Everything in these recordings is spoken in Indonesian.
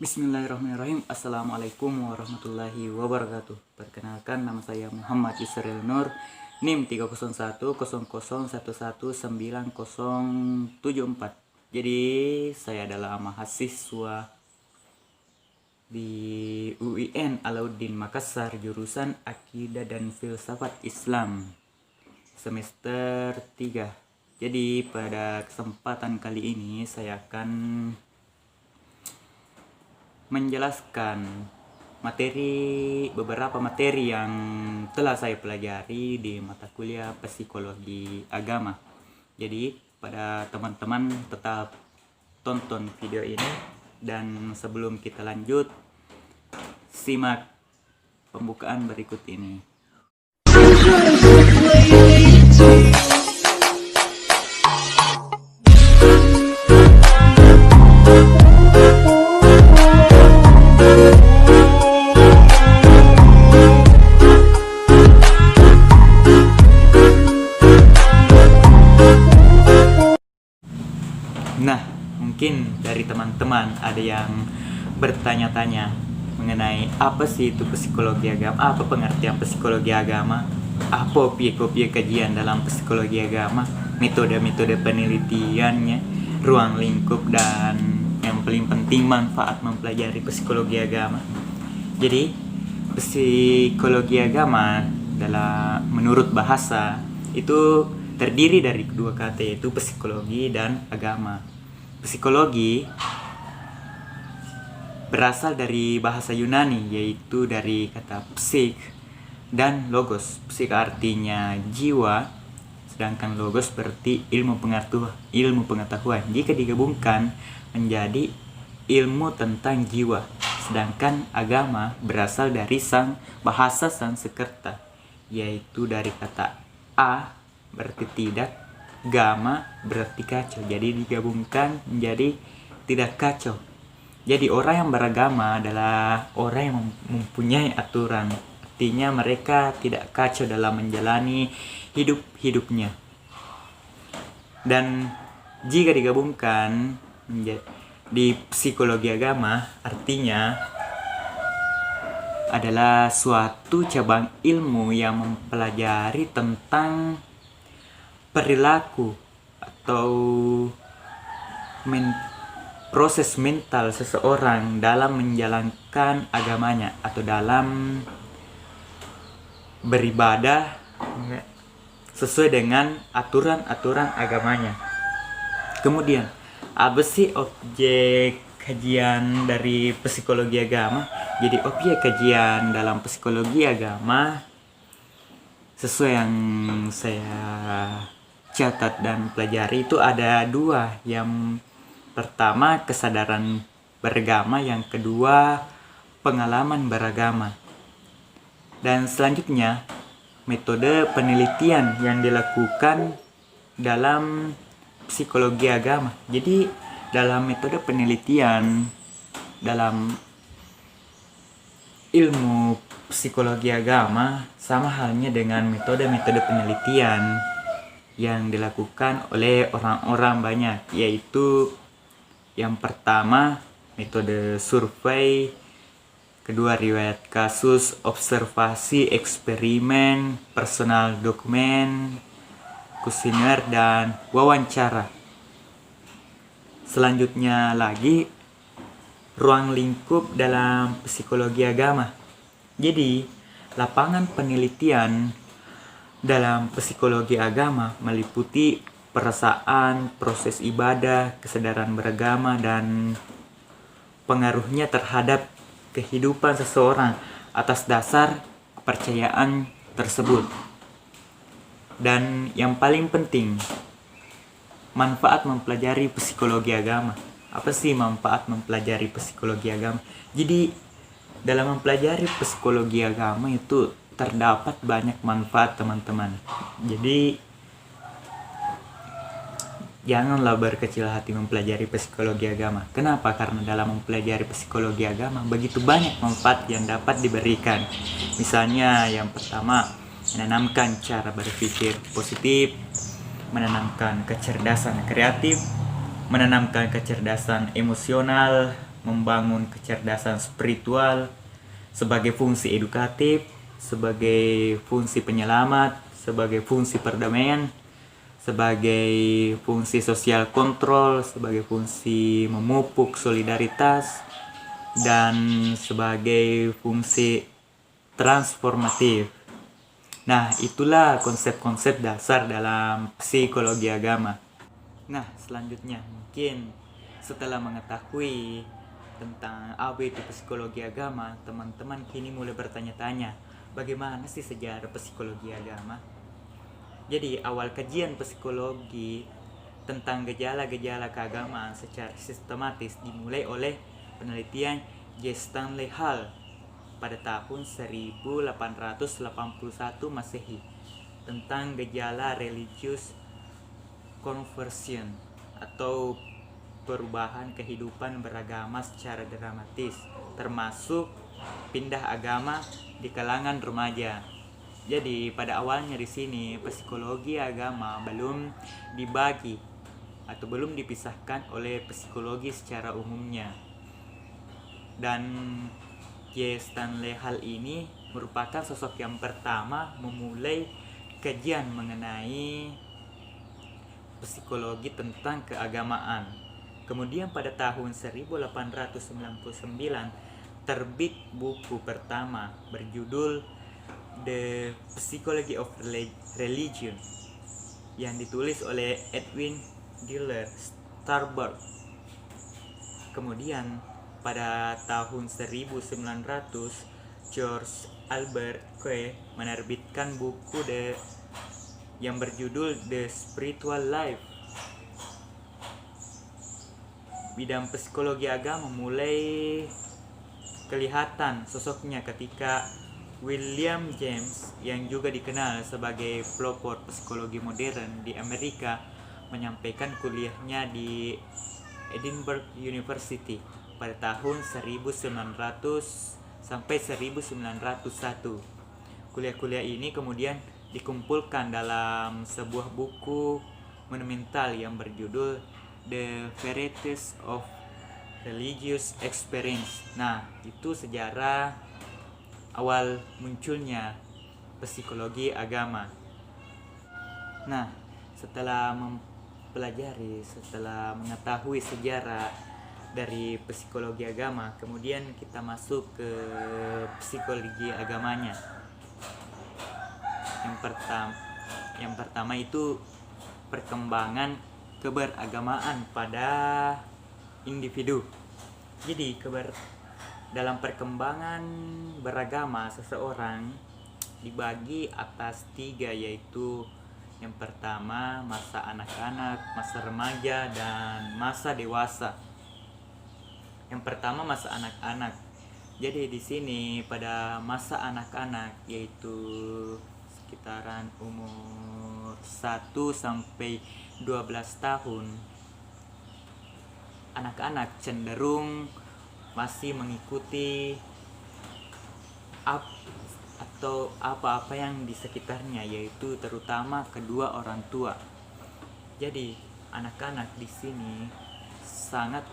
Bismillahirrahmanirrahim. Assalamualaikum warahmatullahi wabarakatuh. Perkenalkan, nama saya Muhammad Yusril Nur, NIM 30100119074. Jadi saya adalah mahasiswa di UIN Alauddin Makassar, jurusan Akidah dan Filsafat Islam, semester 3. Jadi pada kesempatan kali ini saya akan menjelaskan beberapa materi yang telah saya pelajari di mata kuliah psikologi agama. Jadi pada teman-teman tetap tonton video ini, dan sebelum kita lanjut, simak pembukaan berikut ini. Nah, mungkin dari teman-teman ada yang bertanya-tanya mengenai apa sih itu psikologi agama, apa pengertian psikologi agama, apa obyek-obyek kajian dalam psikologi agama, metode-metode penelitiannya, ruang lingkup, dan yang paling penting manfaat mempelajari psikologi agama. Jadi, psikologi agama menurut bahasa itu terdiri dari kedua kata, yaitu psikologi dan agama. Psikologi berasal dari bahasa Yunani, yaitu dari kata psik dan logos. Psik artinya jiwa, sedangkan logos berarti ilmu pengetahuan. Jika digabungkan menjadi ilmu tentang jiwa. Sedangkan agama berasal dari bahasa Sanskerta, yaitu dari kata a berarti tidak, gama berarti kacau. Jadi digabungkan menjadi tidak kacau. Jadi orang yang beragama adalah orang yang mempunyai aturan. Artinya mereka tidak kacau dalam menjalani hidupnya. Dan jika digabungkan di psikologi agama, artinya adalah suatu cabang ilmu yang mempelajari tentang perilaku atau proses mental seseorang dalam menjalankan agamanya atau dalam beribadah sesuai dengan aturan-aturan agamanya. Kemudian, apa sih objek kajian dari psikologi agama? Jadi objek kajian dalam psikologi agama sesuai yang saya catat dan pelajari itu ada dua. Yang pertama kesadaran beragama, yang kedua pengalaman beragama. Dan selanjutnya metode penelitian yang dilakukan dalam psikologi agama. Jadi dalam metode penelitian dalam ilmu psikologi agama sama halnya dengan metode-metode penelitian yang dilakukan oleh orang-orang banyak, yaitu yang pertama metode survei, kedua riwayat kasus, observasi, eksperimen, personal dokumen, kuesioner, dan wawancara. Selanjutnya lagi ruang lingkup dalam psikologi agama. Jadi lapangan penelitian dalam psikologi agama meliputi perasaan, proses ibadah, kesadaran beragama, dan pengaruhnya terhadap kehidupan seseorang atas dasar kepercayaan tersebut. Dan yang paling penting, manfaat mempelajari psikologi agama. Apa sih manfaat mempelajari psikologi agama? Jadi dalam mempelajari psikologi agama itu terdapat banyak manfaat, teman-teman. Jadi janganlah berkecil hati mempelajari psikologi agama. Kenapa? Karena dalam mempelajari psikologi agama begitu banyak manfaat yang dapat diberikan. Misalnya yang pertama, menanamkan cara berpikir positif, menanamkan kecerdasan kreatif, menanamkan kecerdasan emosional, membangun kecerdasan spiritual sebagai fungsi edukatif, sebagai fungsi penyelamat, sebagai fungsi perdamaian, sebagai fungsi sosial kontrol, sebagai fungsi memupuk solidaritas, dan sebagai fungsi transformatif. Nah, itulah konsep-konsep dasar dalam psikologi agama. Nah, selanjutnya mungkin setelah mengetahui tentang apa itu psikologi agama, teman-teman kini mulai bertanya-tanya, bagaimana sih sejarah psikologi agama? Jadi, awal kajian psikologi tentang gejala-gejala keagamaan secara sistematis dimulai oleh penelitian J. Stanley Hall pada tahun 1881 Masehi tentang gejala religious conversion atau perubahan kehidupan beragama secara dramatis, termasuk pindah agama di kalangan remaja. Jadi pada awalnya di sini psikologi agama belum dibagi atau belum dipisahkan oleh psikologi secara umumnya. Dan J. Stanley Hall ini merupakan sosok yang pertama memulai kajian mengenai psikologi tentang keagamaan. Kemudian pada tahun 1899 terbit buku pertama berjudul The Psychology of Religion yang ditulis oleh Edwin Diller Starbuck. Kemudian pada tahun 1900 George Albert Coe menerbitkan buku yang berjudul The Spiritual Life. Bidang psikologi agama mulai kelihatan sosoknya ketika William James, yang juga dikenal sebagai pelopor psikologi modern di Amerika, menyampaikan kuliahnya di Edinburgh University pada tahun 1900 sampai 1901. Kuliah-kuliah ini kemudian dikumpulkan dalam sebuah buku monumental yang berjudul The Varieties of Religious Experience. Nah, itu sejarah awal munculnya psikologi agama. Nah, setelah mengetahui sejarah dari psikologi agama, kemudian kita masuk ke psikologi agamanya. Yang pertama itu perkembangan keberagamaan pada individu. Jadi dalam perkembangan beragama seseorang dibagi atas 3, yaitu yang pertama masa anak-anak, masa remaja, dan masa dewasa. Yang pertama masa anak-anak. Jadi di sini pada masa anak-anak, yaitu sekitaran umur 1 sampai 12 tahun, anak-anak cenderung masih mengikuti atau apa-apa yang di sekitarnya, yaitu terutama kedua orang tua. Jadi anak-anak di sini sangat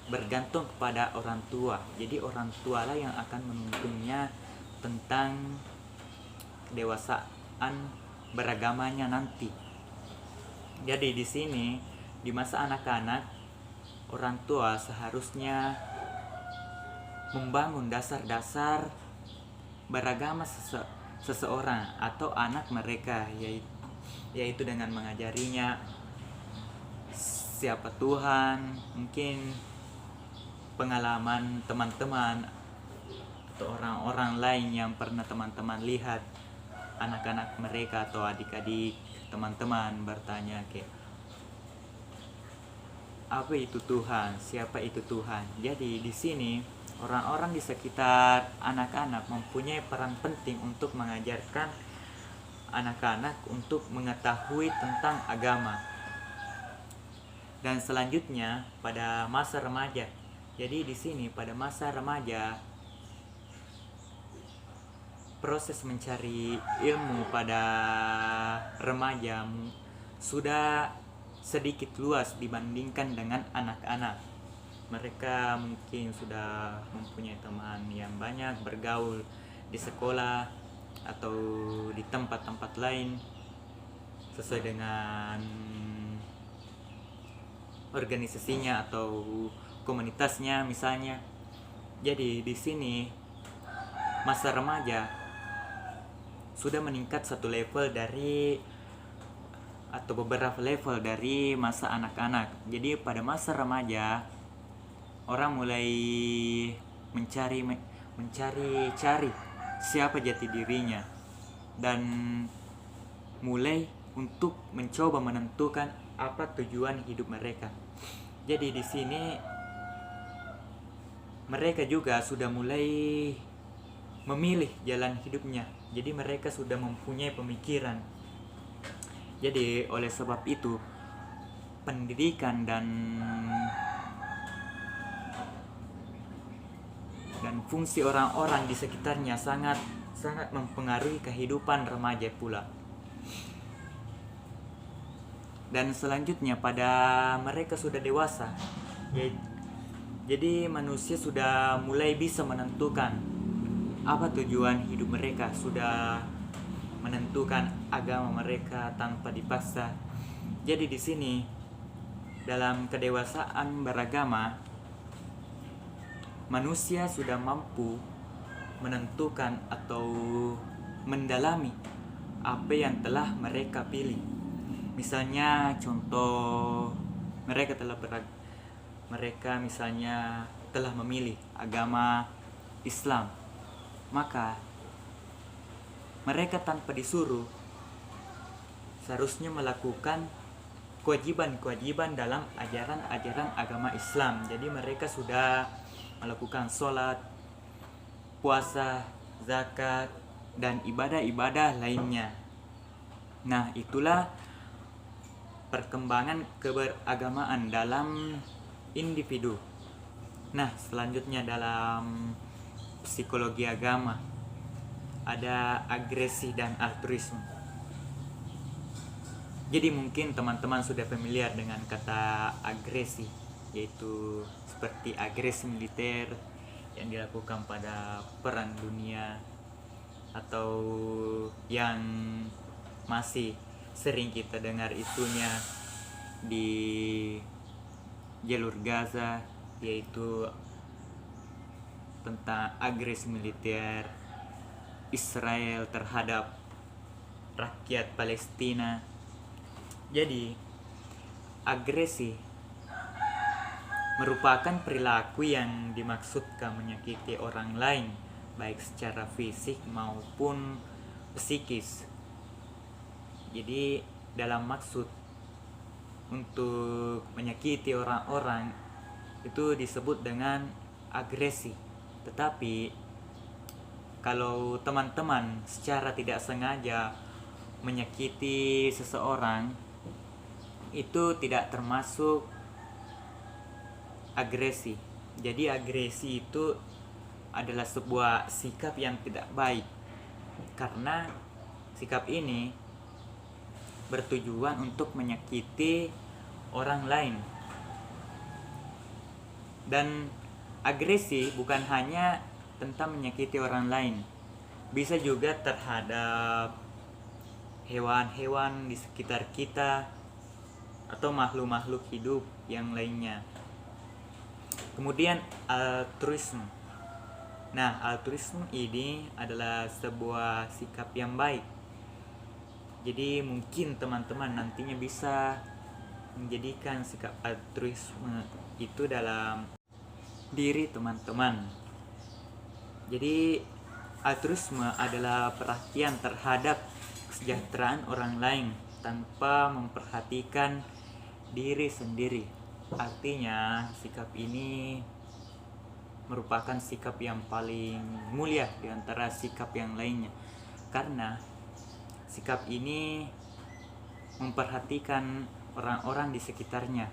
bergantung kepada orang tua. Jadi orang tua lah yang akan menuntunnya tentang kedewasaan beragamanya nanti. Jadi di sini di masa anak-anak, orang tua seharusnya membangun dasar-dasar beragama seseorang atau anak mereka, yaitu dengan mengajarinya siapa Tuhan, mungkin pengalaman teman-teman atau orang-orang lain yang pernah teman-teman lihat anak-anak mereka atau adik-adik teman-teman bertanya kayak, apa itu Tuhan? Siapa itu Tuhan? Jadi di sini orang-orang di sekitar anak-anak mempunyai peran penting untuk mengajarkan anak-anak untuk mengetahui tentang agama. Dan selanjutnya pada masa remaja. Jadi di sini pada masa remaja, proses mencari ilmu pada remaja sudah sedikit luas dibandingkan dengan anak-anak. Mereka mungkin sudah mempunyai teman yang banyak, bergaul di sekolah atau di tempat-tempat lain sesuai dengan organisasinya atau komunitasnya misalnya. Jadi di sini masa remaja sudah meningkat satu level dari atau beberapa level dari masa anak-anak. Jadi pada masa remaja orang mulai mencari siapa jati dirinya dan mulai untuk mencoba menentukan apa tujuan hidup mereka. Jadi di sini mereka juga sudah mulai memilih jalan hidupnya. Jadi mereka sudah mempunyai pemikiran. Jadi oleh sebab itu pendidikan dan fungsi orang-orang di sekitarnya sangat mempengaruhi kehidupan remaja pula. Dan selanjutnya pada mereka sudah dewasa, jadi manusia sudah mulai bisa menentukan apa tujuan hidup mereka, sudah menentukan agama mereka tanpa dipaksa. Jadi di sini dalam kedewasaan beragama, manusia sudah mampu menentukan atau mendalami apa yang telah mereka pilih. Misalnya contoh mereka misalnya telah memilih agama Islam, maka mereka tanpa disuruh seharusnya melakukan kewajiban-kewajiban dalam ajaran-ajaran agama Islam. Jadi mereka sudah melakukan sholat, puasa, zakat, dan ibadah-ibadah lainnya. Nah, itulah perkembangan keberagamaan dalam individu. Nah, selanjutnya dalam psikologi agama ada agresi dan altruisme. Jadi mungkin teman-teman sudah familiar dengan kata agresi, yaitu seperti agresi militer yang dilakukan pada perang dunia, atau yang masih sering kita dengar isunya di jalur Gaza, yaitu tentang agresi militer Israel terhadap rakyat Palestina. Jadi agresi merupakan perilaku yang dimaksudkan menyakiti orang lain, baik secara fisik maupun psikis. Jadi dalam maksud untuk menyakiti orang-orang itu disebut dengan agresi. Tetapi kalau teman-teman secara tidak sengaja menyakiti seseorang, itu tidak termasuk agresi. Jadi agresi itu adalah sebuah sikap yang tidak baik, karena sikap ini bertujuan untuk menyakiti orang lain. Dan agresi bukan hanya tentang menyakiti orang lain, bisa juga terhadap hewan-hewan di sekitar kita atau makhluk-makhluk hidup yang lainnya. Kemudian altruisme. Nah, altruisme ini adalah sebuah sikap yang baik. Jadi mungkin teman-teman nantinya bisa menjadikan sikap altruisme itu dalam diri teman-teman. Jadi altruisme adalah perhatian terhadap kesejahteraan orang lain tanpa memperhatikan diri sendiri. Artinya sikap ini merupakan sikap yang paling mulia di antara sikap yang lainnya, karena sikap ini memperhatikan orang-orang di sekitarnya.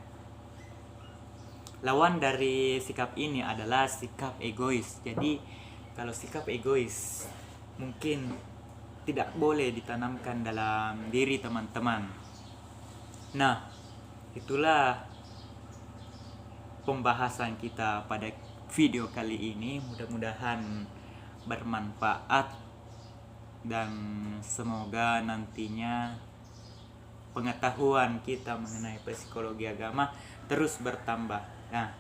Lawan dari sikap ini adalah sikap egois. Jadi kalau sikap egois mungkin tidak boleh ditanamkan dalam diri teman-teman. Nah, itulah pembahasan kita pada video kali ini. Mudah-mudahan bermanfaat dan semoga nantinya pengetahuan kita mengenai psikologi agama terus bertambah. Nah,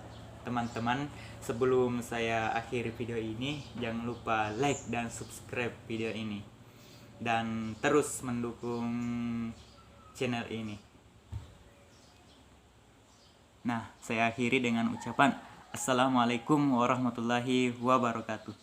teman-teman, sebelum saya akhiri video ini, jangan lupa like dan subscribe video ini dan terus mendukung channel ini. Nah, saya akhiri dengan ucapan Assalamualaikum warahmatullahi wabarakatuh.